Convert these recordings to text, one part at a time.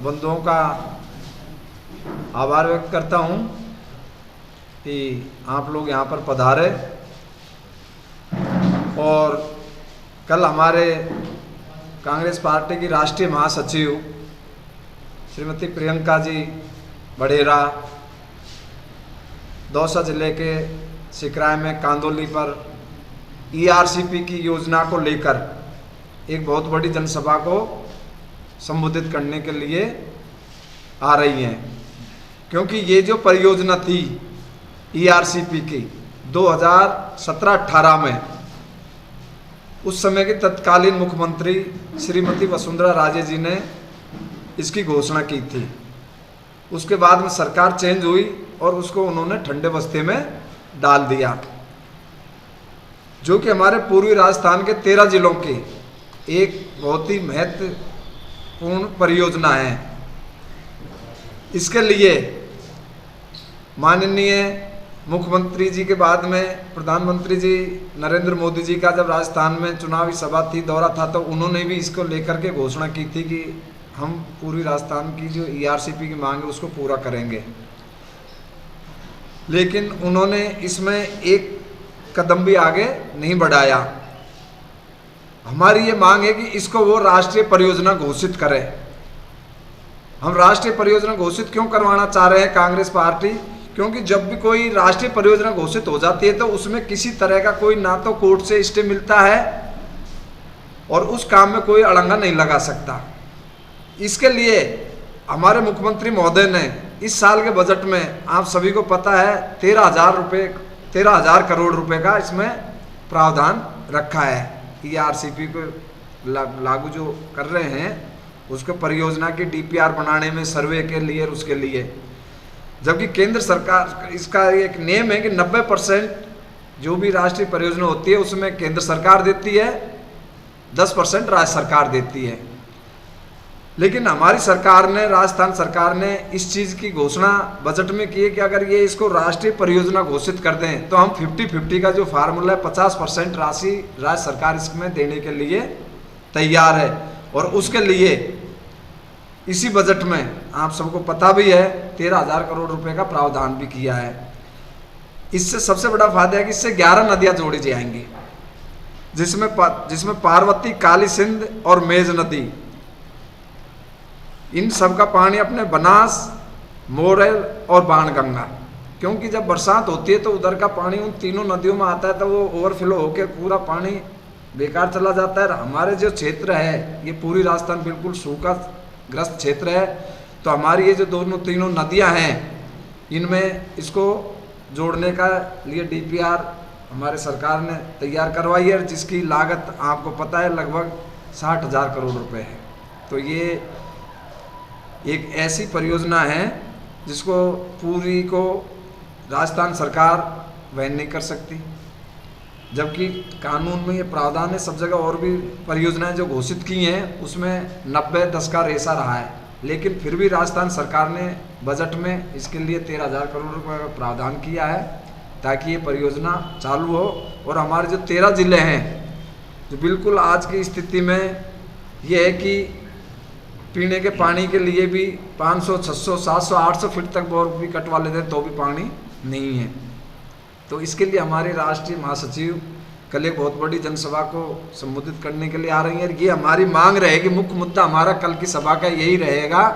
बंधुओं का आभार व्यक्त करता हूं कि आप लोग यहां पर पधारे। और कल हमारे कांग्रेस पार्टी की राष्ट्रीय महासचिव श्रीमती प्रियंका जी बढ़ेरा दौसा जिले के सिकराय में कांदोली पर ERCP की योजना को लेकर एक बहुत बड़ी जनसभा को संबोधित करने के लिए आ रही हैं, क्योंकि ये जो परियोजना थी ERCP की 2017-18 में उस समय की तत्कालीन मुख्यमंत्री श्रीमती वसुंधरा राजे जी ने इसकी घोषणा की थी। उसके बाद में सरकार चेंज हुई और उसको उन्होंने ठंडे बस्ते में डाल दिया, जो कि हमारे पूर्वी राजस्थान के 13 जिलों की एक बहुत ही महत्वपूर्ण परियोजना है। इसके लिए माननीय मुख्यमंत्री जी के बाद में प्रधानमंत्री जी नरेंद्र मोदी जी का जब राजस्थान में चुनावी सभा थी, दौरा था, तो उन्होंने भी इसको लेकर के घोषणा की थी कि हम पूर्वी राजस्थान की जो ERCP की मांग है उसको पूरा करेंगे। लेकिन उन्होंने इसमें एक कदम भी आगे नहीं बढ़ाया। हमारी ये मांग है कि इसको वो राष्ट्रीय परियोजना घोषित करें। हम राष्ट्रीय परियोजना घोषित क्यों करवाना चाह रहे हैं कांग्रेस पार्टी? क्योंकि जब भी कोई राष्ट्रीय परियोजना घोषित हो जाती है तो उसमें किसी तरह का कोई ना तो कोर्ट से स्टे मिलता है और उस काम में कोई अड़ंगा नहीं लगा सकता। इसके लिए हमारे मुख्यमंत्री महोदय ने इस साल के बजट में, आप सभी को पता है, 13,000 करोड़ रुपए का इसमें प्रावधान रखा है। ERCP को लागू जो कर रहे हैं उसको परियोजना की DPR बनाने में, सर्वे के लिए और उसके लिए, जबकि केंद्र सरकार, इसका एक नियम है कि 90% जो भी राष्ट्रीय परियोजना होती है उसमें केंद्र सरकार देती है, 10% राज्य सरकार देती है। लेकिन हमारी सरकार ने, राजस्थान सरकार ने इस चीज़ की घोषणा बजट में की है कि अगर ये इसको राष्ट्रीय परियोजना घोषित कर दें तो हम 50-50 का जो फार्मूला है 50% राशि राज्य सरकार इसमें देने के लिए तैयार है। और उसके लिए इसी बजट में आप सबको पता भी है 13,000 करोड़ रुपए का प्रावधान भी किया है। इससे सबसे बड़ा फायदा है कि इससे 11 नदियाँ जोड़ी जाएंगी, जिसमें पार्वती, काली सिंध और मेज नदी, इन सब का पानी अपने बनास, मोरेल और बाणगंगा, क्योंकि जब बरसात होती है तो उधर का पानी उन तीनों नदियों में आता है तो वो ओवरफ्लो होकर पूरा पानी बेकार चला जाता है। हमारे जो क्षेत्र है ये पूरी राजस्थान बिल्कुल सूखा ग्रस्त क्षेत्र है, तो हमारी ये जो तीनों नदियां हैं इनमें इसको जोड़ने का लिए DPR हमारे सरकार ने तैयार करवाई है, जिसकी लागत आपको पता है लगभग 60,000 करोड़ रुपए है। तो ये एक ऐसी परियोजना है जिसको पूरी को राजस्थान सरकार वहन नहीं कर सकती, जबकि कानून में ये प्रावधान है। सब जगह और भी परियोजनाएं जो घोषित की हैं उसमें 90-10 का रेशा रहा है, लेकिन फिर भी राजस्थान सरकार ने बजट में इसके लिए 13,000 करोड़ रुपए का प्रावधान किया है ताकि ये परियोजना चालू हो। और हमारे जो 13 जिले हैं जो बिल्कुल आज की स्थिति में ये है कि पीने के पानी के लिए भी 500, 600, 700, 800 फीट तक बोर भी कटवा लेते हैं तो भी पानी नहीं है। तो इसके लिए हमारे राष्ट्रीय महासचिव कल एक बहुत बड़ी जनसभा को संबोधित करने के लिए आ रही है। ये हमारी मांग रहेगी, मुख्य मुद्दा हमारा कल की सभा का यही रहेगा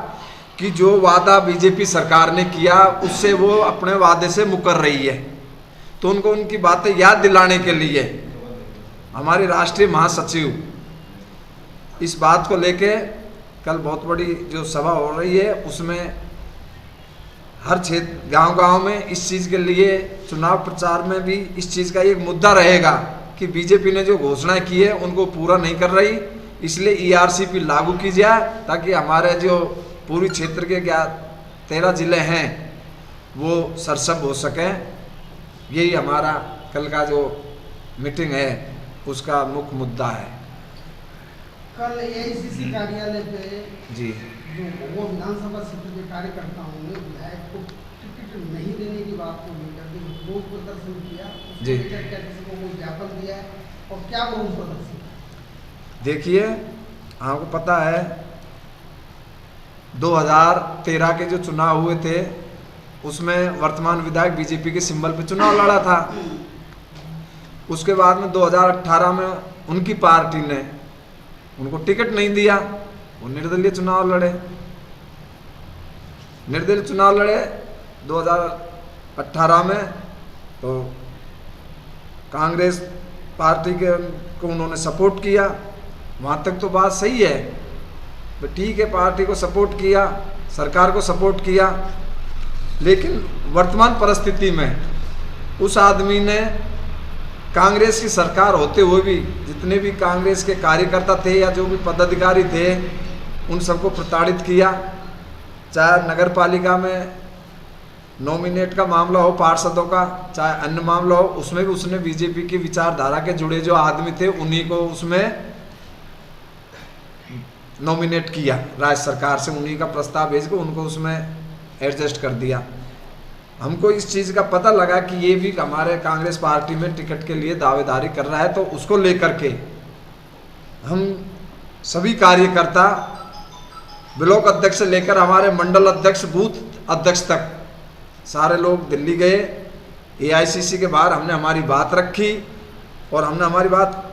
कि जो वादा BJP सरकार ने किया उससे वो अपने वादे से मुकर रही है, तो उनको उनकी बातें याद दिलाने के लिए हमारे राष्ट्रीय महासचिव इस बात को लेके कल बहुत बड़ी जो सभा हो रही है उसमें हर क्षेत्र, गांव-गांव में इस चीज़ के लिए चुनाव प्रचार में भी इस चीज़ का एक मुद्दा रहेगा कि BJP ने जो घोषणाएं की है उनको पूरा नहीं कर रही, इसलिए ERCP लागू की जाए ताकि हमारे जो पूर्वी क्षेत्र के 13 जिले हैं वो सरसब हो सकें। यही हमारा कल का जो मीटिंग है उसका मुख्य मुद्दा है। कल AICC कार्यालय पे जी जो वो विधानसभा क्षेत्र के कार्यकर्ताओं ने विधायक को टिकट नहीं देने की बात को लेकर के विरोध प्रदर्शन किया, जी क्या किसी को कोई ज्ञापन दिया है और क्या विरोध प्रदर्शन? देखिए, आपको पता है 2013 के जो चुनाव हुए थे उसमें वर्तमान विधायक बीजेपी के सिंबल पे चुनाव लड़ा था। उसके बाद में 2018 में उनकी पार्टी ने उनको टिकट नहीं दिया, वो निर्दलीय चुनाव लड़े। 2018 में तो कांग्रेस पार्टी को उन्होंने सपोर्ट किया, वहाँ तक तो बात सही है, तो ठीक है, पार्टी को सपोर्ट किया, सरकार को सपोर्ट किया, लेकिन वर्तमान परिस्थिति में उस आदमी ने कांग्रेस की सरकार होते हुए भी जितने भी कांग्रेस के कार्यकर्ता थे या जो भी पदाधिकारी थे उन सबको प्रताड़ित किया। चाहे नगर पालिका में नॉमिनेट का मामला हो पार्षदों का, चाहे अन्य मामला हो, उसमें भी उसने बीजेपी की विचारधारा के जुड़े जो आदमी थे उन्हीं को उसमें नॉमिनेट किया। राज्य सरकार से उन्हीं का प्रस्ताव भेज कर उनको उसमें एडजस्ट कर दिया। हमको इस चीज़ का पता लगा कि ये भी हमारे कांग्रेस पार्टी में टिकट के लिए दावेदारी कर रहा है, तो उसको लेकर के हम सभी कार्यकर्ता ब्लॉक अध्यक्ष से लेकर हमारे मंडल अध्यक्ष बूथ अध्यक्ष तक सारे लोग दिल्ली गए। एआईसीसी के बाहर हमने हमारी बात रखी और हमने हमारी बात,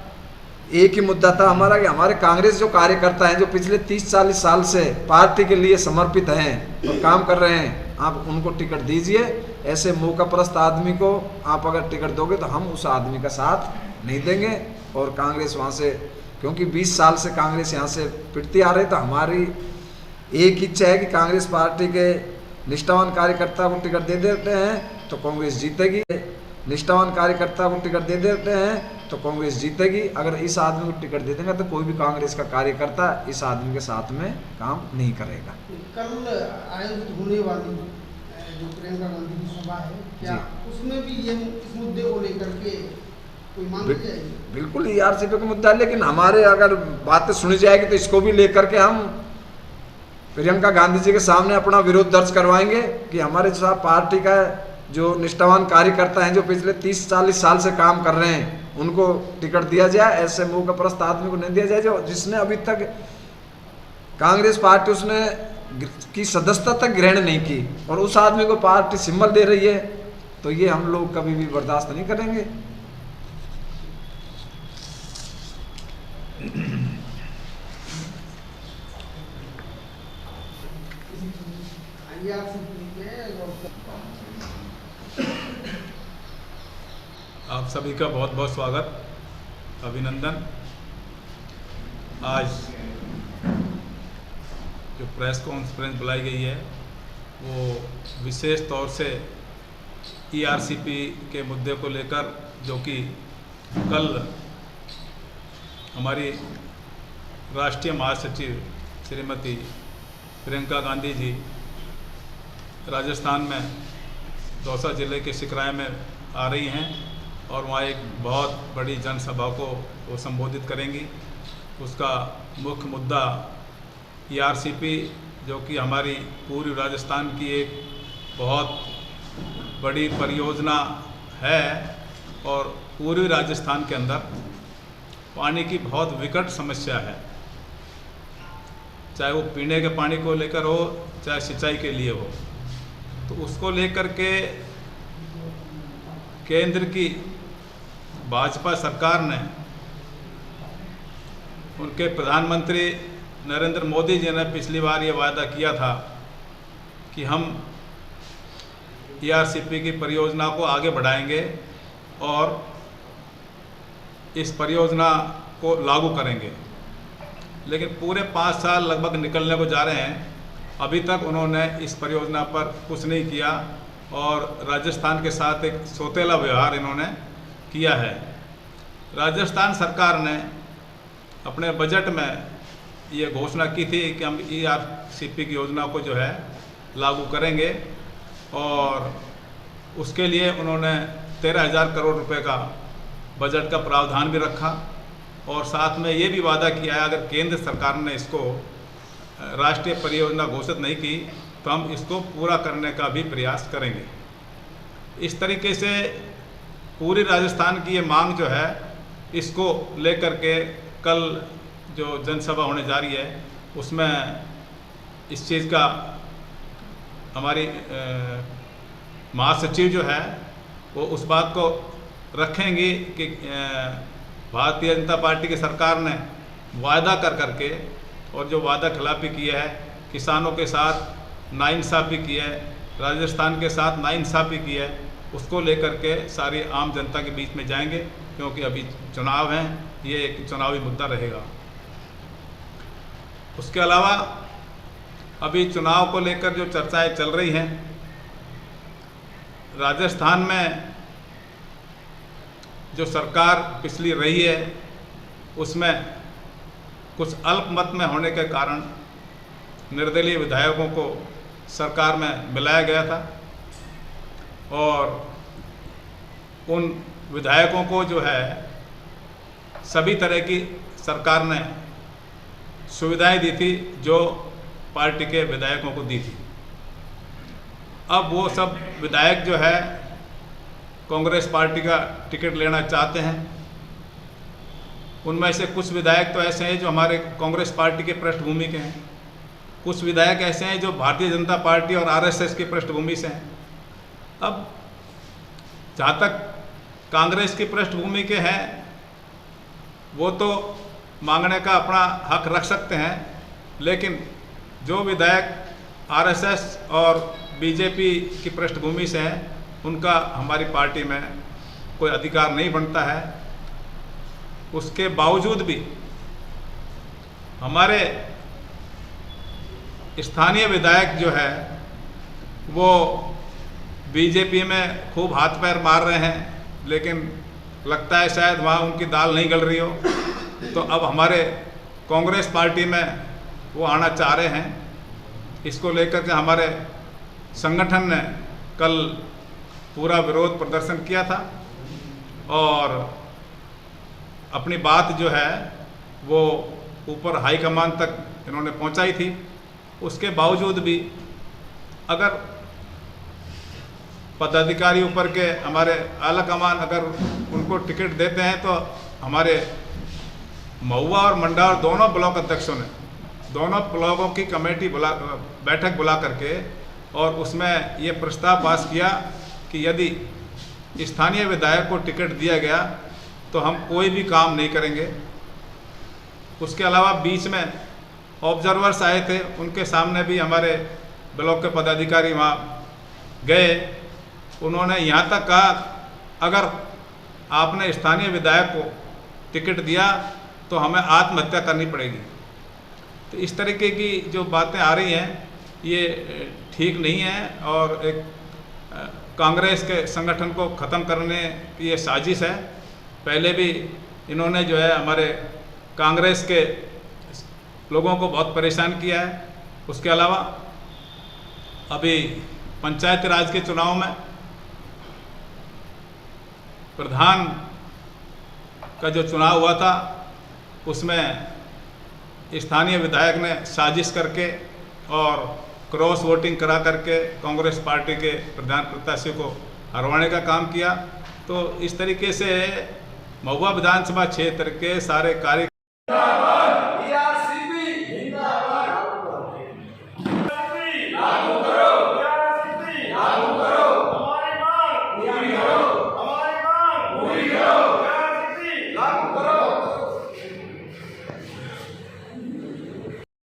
एक ही मुद्दा था हमारा कि हमारे कांग्रेस जो कार्यकर्ता हैं जो पिछले 30-40 साल से पार्टी के लिए समर्पित हैं और काम कर रहे हैं, आप उनको टिकट दीजिए। ऐसे मौकापरस्त आदमी को आप अगर टिकट दोगे तो हम उस आदमी का साथ नहीं देंगे। और कांग्रेस वहाँ से, क्योंकि 20 साल से कांग्रेस यहाँ से पिटती आ रही, तो हमारी एक इच्छा है कि कांग्रेस पार्टी के निष्ठावान कार्यकर्ता को टिकट दे देते हैं तो कांग्रेस जीतेगी। निष्ठावान कार्यकर्ता को टिकट दे देते हैं तो कांग्रेस जीतेगी। अगर इस आदमी को टिकट दे देंगे तो कोई भी कांग्रेस का कार्यकर्ता इस आदमी के साथ में काम नहीं करेगा। कल आयोजित होने वाली जो प्रियंका गांधी की सभा है, क्या उसमें भी ये इस मुद्दे को लेकर के कोई मांग की जाएगी? बिल्कुल ERCP का मुद्दा है, लेकिन हमारे अगर बातें सुनी जाएगी तो इसको भी लेकर के हम प्रियंका गांधी जी के सामने अपना विरोध दर्ज करवाएंगे कि हमारे साथ पार्टी का जो निष्ठावान कार्यकर्ता हैं जो पिछले 30-40 साल से काम कर रहे हैं उनको टिकट दिया जाए, ऐसे मौकापरस्त आदमी को नहीं दिया जाए जो जिसने अभी तक कांग्रेस पार्टी उसने की सदस्यता तक ग्रहण नहीं की और उस आदमी को पार्टी सिंबल दे रही है, तो ये हम लोग कभी भी बर्दाश्त नहीं करेंगे। आप सभी का बहुत बहुत स्वागत, अभिनंदन। आज जो प्रेस कॉन्फ्रेंस बुलाई गई है वो विशेष तौर से ERCP के मुद्दे को लेकर, जो कि कल हमारी राष्ट्रीय महासचिव श्रीमती प्रियंका गांधी जी राजस्थान में दौसा जिले के सिकराय में आ रही हैं और वहाँ एक बहुत बड़ी जनसभा को वो संबोधित करेंगी। उसका मुख्य मुद्दा ERCP, जो कि हमारी पूर्वी राजस्थान की एक बहुत बड़ी परियोजना है और पूर्वी राजस्थान के अंदर पानी की बहुत विकट समस्या है, चाहे वो पीने के पानी को लेकर हो चाहे सिंचाई के लिए हो। तो उसको लेकर के केंद्र की भाजपा सरकार ने, उनके प्रधानमंत्री नरेंद्र मोदी जी ने पिछली बार ये वादा किया था कि हम ERCP की परियोजना को आगे बढ़ाएंगे और इस परियोजना को लागू करेंगे। लेकिन पूरे 5 साल लगभग निकलने को जा रहे हैं, अभी तक उन्होंने इस परियोजना पर कुछ नहीं किया और राजस्थान के साथ एक सौतेला व्यवहार इन्होंने किया है। राजस्थान सरकार ने अपने बजट में ये घोषणा की थी कि हम ERCP की योजना को जो है लागू करेंगे और उसके लिए उन्होंने 13,000 करोड़ रुपए का बजट का प्रावधान भी रखा और साथ में ये भी वादा किया है अगर केंद्र सरकार ने इसको राष्ट्रीय परियोजना घोषित नहीं की तो हम इसको पूरा करने का भी प्रयास करेंगे। इस तरीके से पूरी राजस्थान की ये मांग जो है, इसको लेकर के कल जो जनसभा होने जा रही है उसमें इस चीज़ का हमारी महासचिव जो है वो उस बात को रखेंगी कि भारतीय जनता पार्टी की सरकार ने वायदा कर करके और जो वादा खिलाफी किया है, किसानों के साथ नाइंसाफ़ी की है, राजस्थान के साथ नाइंसाफ़ी की है, उसको लेकर के सारी आम जनता के बीच में जाएंगे, क्योंकि अभी चुनाव हैं, ये एक चुनावी मुद्दा रहेगा। उसके अलावा अभी चुनाव को लेकर जो चर्चाएं चल रही हैं, राजस्थान में जो सरकार पिछली रही है उसमें कुछ अल्पमत में होने के कारण निर्दलीय विधायकों को सरकार में मिलाया गया था और उन विधायकों को जो है सभी तरह की सरकार ने सुविधाएं दी थी जो पार्टी के विधायकों को दी थी। अब वो सब विधायक जो है कांग्रेस पार्टी का टिकट लेना चाहते हैं। उनमें से कुछ विधायक तो ऐसे हैं जो हमारे कांग्रेस पार्टी के पृष्ठभूमि के हैं, कुछ विधायक ऐसे हैं जो भारतीय जनता पार्टी और आरएसएस की पृष्ठभूमि से हैं। अब जहाँ तक कांग्रेस की पृष्ठभूमि के हैं वो तो मांगने का अपना हक रख सकते हैं, लेकिन जो विधायक आरएसएस और बीजेपी की पृष्ठभूमि से हैं उनका हमारी पार्टी में कोई अधिकार नहीं बनता है। उसके बावजूद भी हमारे स्थानीय विधायक जो है वो बीजेपी में खूब हाथ पैर मार रहे हैं, लेकिन लगता है शायद वहाँ उनकी दाल नहीं गल रही हो, तो अब हमारे कांग्रेस पार्टी में वो आना चाह रहे हैं। इसको लेकर के हमारे संगठन ने कल पूरा विरोध प्रदर्शन किया था और अपनी बात जो है वो ऊपर हाईकमान तक इन्होंने पहुंचाई थी। उसके बावजूद भी अगर पदाधिकारी ऊपर के हमारे आला कमान अगर उनको टिकट देते हैं तो हमारे महुआ और मंडार दोनों ब्लॉक अध्यक्षों ने दोनों ब्लॉकों की कमेटी बैठक बुला करके और उसमें ये प्रस्ताव पास किया कि यदि स्थानीय विधायक को टिकट दिया गया तो हम कोई भी काम नहीं करेंगे। उसके अलावा बीच में ऑब्जर्वर्स आए थे, उनके सामने भी हमारे ब्लॉक के पदाधिकारी वहाँ गए। उन्होंने यहाँ तक कहा अगर आपने स्थानीय विधायक को टिकट दिया तो हमें आत्महत्या करनी पड़ेगी। तो इस तरीके की जो बातें आ रही हैं ये ठीक नहीं है और एक कांग्रेस के संगठन को ख़त्म करने की ये साजिश है। पहले भी इन्होंने जो है हमारे कांग्रेस के लोगों को बहुत परेशान किया है। उसके अलावा अभी पंचायती राज के चुनाव में प्रधान का जो चुनाव हुआ था उसमें स्थानीय विधायक ने साजिश करके और क्रॉस वोटिंग करा करके कांग्रेस पार्टी के प्रधान प्रत्याशी को हरवाने का काम किया। तो इस तरीके से महुआ विधानसभा क्षेत्र के सारे कार्य